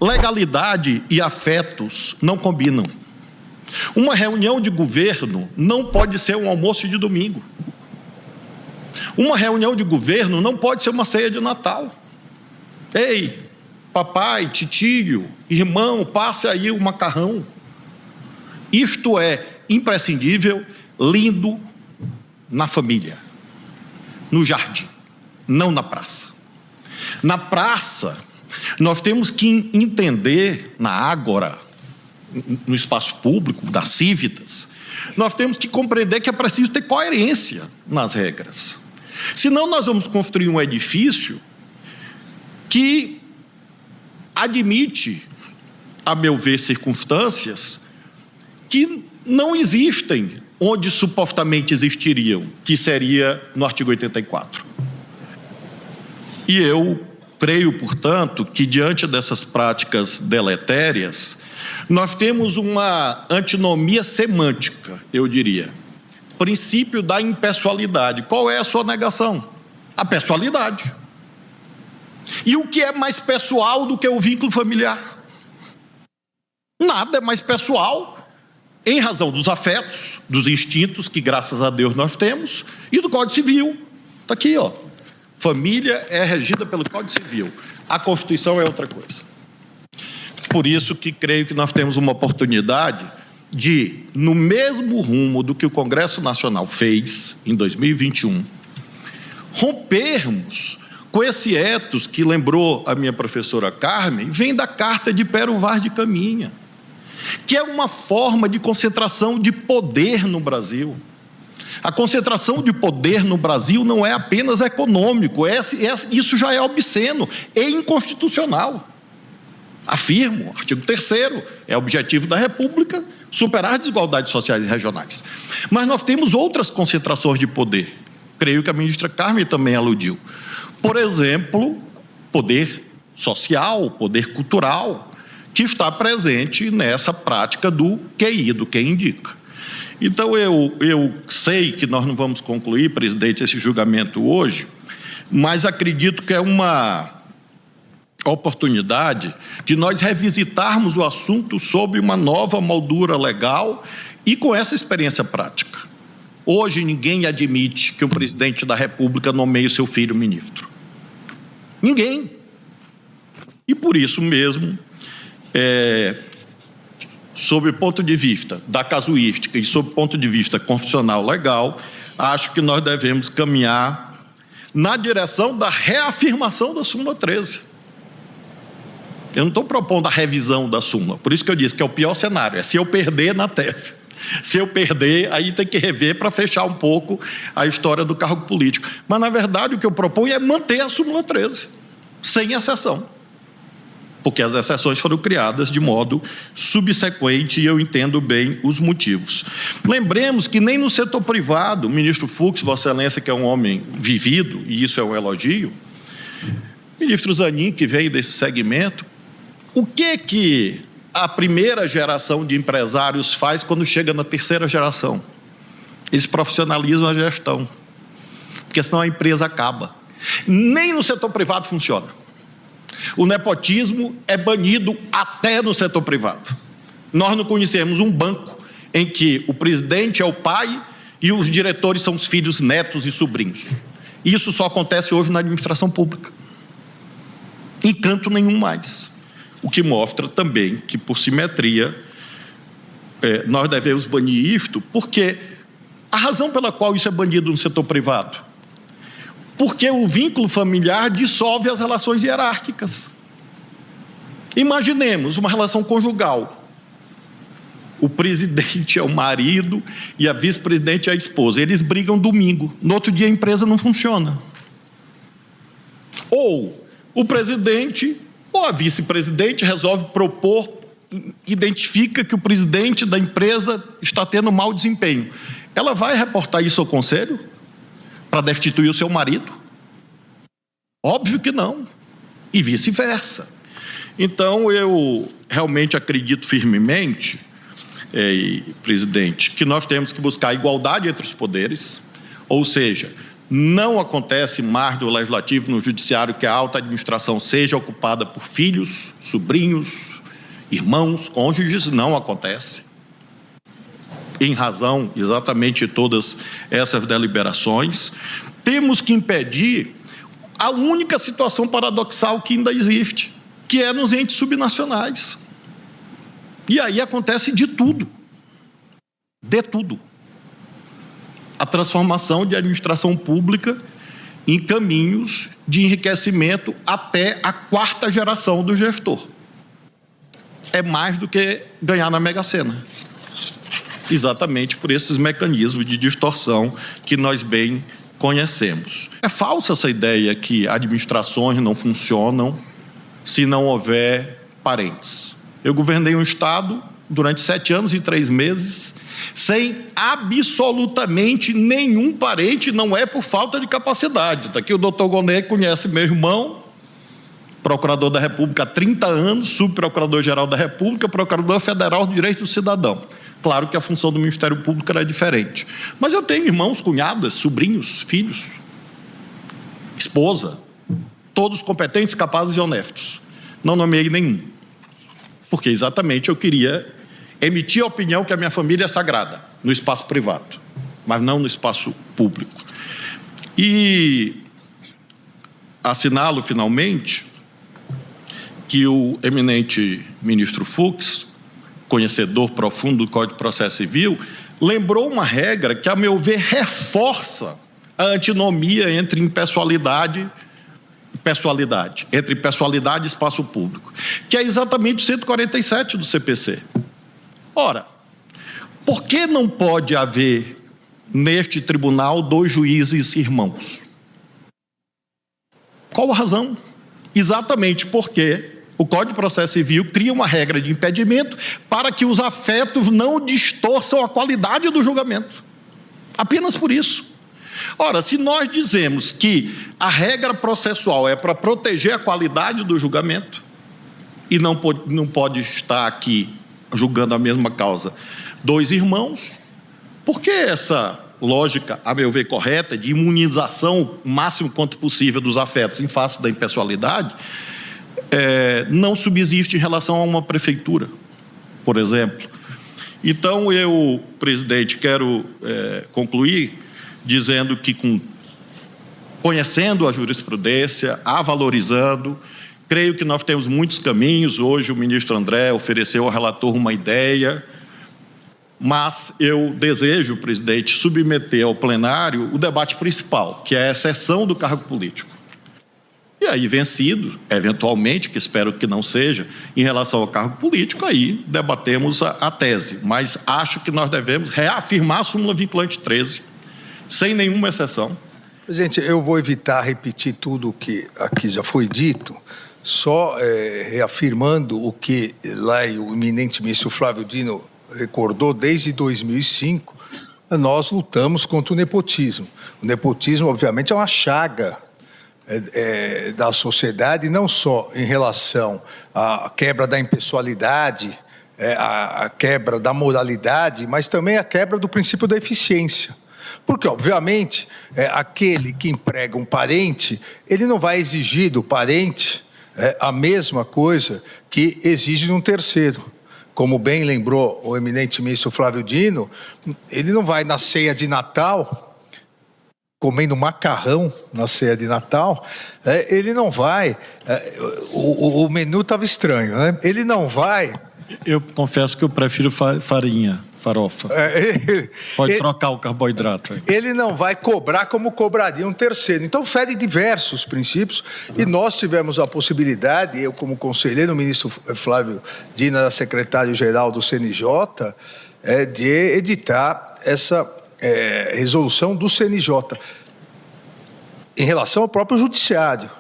Legalidade e afetos não combinam. Uma reunião de governo não pode ser um almoço de domingo. Uma reunião de governo não pode ser uma ceia de Natal. Ei, papai, titio, irmão, passe aí o macarrão. Isto é imprescindível, lindo, na família, no jardim, não na praça. Na praça, nós temos que entender, na ágora, no espaço público, das cívitas, nós temos que compreender que é preciso ter coerência nas regras. Senão nós vamos construir um edifício que admite, a meu ver, circunstâncias que não existem onde supostamente existiriam, que seria no artigo 84. E eu creio, portanto, que diante dessas práticas deletérias, nós temos uma antinomia semântica, eu diria. Princípio da impessoalidade. Qual é a sua negação? A pessoalidade. E o que é mais pessoal do que o vínculo familiar? Nada é mais pessoal, em razão dos afetos, dos instintos, que graças a Deus nós temos, e do Código Civil. Está aqui, ó. Família é regida pelo Código Civil. A Constituição é outra coisa. Por isso que creio que nós temos uma oportunidade de, no mesmo rumo do que o Congresso Nacional fez em 2021, rompermos com esse ethos que lembrou a minha professora Carmen, vem da Carta de Pero Vaz de Caminha, que é uma forma de concentração de poder no Brasil. A concentração de poder no Brasil não é apenas econômico, isso já é obsceno e inconstitucional. Afirmo, artigo 3º, é objetivo da República superar as desigualdades sociais e regionais. Mas nós temos outras concentrações de poder. Creio que a ministra Carmen também aludiu. Por exemplo, poder social, poder cultural, que está presente nessa prática do QI, do que indica. Então, eu sei que nós não vamos concluir, presidente, esse julgamento hoje, mas acredito que é uma oportunidade de nós revisitarmos o assunto sob uma nova moldura legal e com essa experiência prática. Hoje, ninguém admite que o presidente da República nomeie o seu filho ministro. Ninguém. E por isso mesmo, sob o ponto de vista da casuística e sob o ponto de vista constitucional legal, acho que nós devemos caminhar na direção da reafirmação da súmula 13. Eu não estou propondo a revisão da súmula, por isso que eu disse que é o pior cenário, é se eu perder na tese. Se eu perder, aí tem que rever para fechar um pouco a história do cargo político. Mas, na verdade, o que eu proponho é manter a súmula 13, sem exceção. Porque as exceções foram criadas de modo subsequente e eu entendo bem os motivos. Lembremos que nem no setor privado, o ministro Fux, Vossa Excelência, que é um homem vivido, e isso é um elogio, o ministro Zanin, que veio desse segmento, o que a primeira geração de empresários faz quando chega na terceira geração? Eles profissionalizam a gestão, porque senão a empresa acaba. Nem no setor privado funciona. O nepotismo é banido até no setor privado. Nós não conhecemos um banco em que o presidente é o pai e os diretores são os filhos, netos e sobrinhos. Isso só acontece hoje na administração pública. Em canto nenhum mais. O que mostra também que, por simetria, nós devemos banir isto, porque a razão pela qual isso é banido no setor privado, porque o vínculo familiar dissolve as relações hierárquicas. Imaginemos uma relação conjugal. O presidente é o marido e a vice-presidente é a esposa. Eles brigam domingo. No outro dia a empresa não funciona. Ou o presidente ou a vice-presidente resolve propor, identifica que o presidente da empresa está tendo mau desempenho. Ela vai reportar isso ao conselho para destituir o seu marido? Óbvio que não. E vice-versa. Então, eu realmente acredito firmemente, presidente, que nós temos que buscar a igualdade entre os poderes, ou seja, Não acontece mais do legislativo no judiciário que a alta administração seja ocupada por filhos, sobrinhos, irmãos, cônjuges, não acontece. Em razão exatamente de todas essas deliberações, temos que impedir a única situação paradoxal que ainda existe, que é nos entes subnacionais. E aí acontece de tudo. De tudo. A transformação de administração pública em caminhos de enriquecimento até a 4ª geração do gestor. É mais do que ganhar na Mega Sena. Exatamente por esses mecanismos de distorção que nós bem conhecemos. É falsa essa ideia que administrações não funcionam se não houver parentes. Eu governei um estado durante 7 anos e 3 meses, sem absolutamente nenhum parente, não é por falta de capacidade. Está aqui o doutor Gonet, conhece meu irmão, procurador da República há 30 anos, subprocurador-geral da República, procurador federal do direito do cidadão. Claro que a função do Ministério Público era diferente. Mas eu tenho irmãos, cunhadas, sobrinhos, filhos, esposa, todos competentes, capazes e honestos. Não nomeei nenhum, porque exatamente eu queria emitir a opinião que a minha família é sagrada, no espaço privado, mas não no espaço público. E assinalo, finalmente, que o eminente ministro Fux, conhecedor profundo do Código de Processo Civil, lembrou uma regra que, a meu ver, reforça a antinomia entre impessoalidade e pessoalidade, entre pessoalidade e espaço público, que é exatamente o 147 do CPC. Ora, por que não pode haver neste tribunal 2 juízes irmãos? Qual a razão? Exatamente porque o Código de Processo Civil cria uma regra de impedimento para que os afetos não distorçam a qualidade do julgamento. Apenas por isso. Ora, se nós dizemos que a regra processual é para proteger a qualidade do julgamento, e não pode estar aqui julgando a mesma causa 2 irmãos, por que essa lógica, a meu ver, correta, de imunização o máximo quanto possível dos afetos em face da impessoalidade, não subsiste em relação a uma prefeitura, por exemplo? Então, eu, presidente, quero concluir dizendo que, conhecendo a jurisprudência, a valorizando, creio que nós temos muitos caminhos. Hoje o ministro André ofereceu ao relator uma ideia, mas eu desejo, presidente, submeter ao plenário o debate principal, que é a exceção do cargo político. E aí, vencido, eventualmente, que espero que não seja, em relação ao cargo político, aí debatemos a tese. Mas acho que nós devemos reafirmar a súmula vinculante 13, sem nenhuma exceção. Gente, eu vou evitar repetir tudo o que aqui já foi dito, só reafirmando o que lá o eminente ministro Flávio Dino recordou desde 2005, nós lutamos contra o nepotismo. O nepotismo, obviamente, é uma chaga da sociedade, não só em relação à quebra da impessoalidade, a quebra da moralidade, mas também a quebra do princípio da eficiência. Porque, obviamente, aquele que emprega um parente, ele não vai exigir do parente a mesma coisa que exige de um terceiro. Como bem lembrou o eminente ministro Flávio Dino, ele não vai na ceia de Natal comendo macarrão na ceia de Natal, ele não vai... o menu estava estranho, né? Ele não vai... Eu confesso que eu prefiro farinha, farofa. Pode trocar o carboidrato aí. Ele não vai cobrar como cobraria um terceiro. Então, fere diversos princípios, e nós tivemos a possibilidade, eu como conselheiro, o ministro Flávio Dino era secretário-geral do CNJ, de editar essa resolução do CNJ em relação ao próprio judiciário.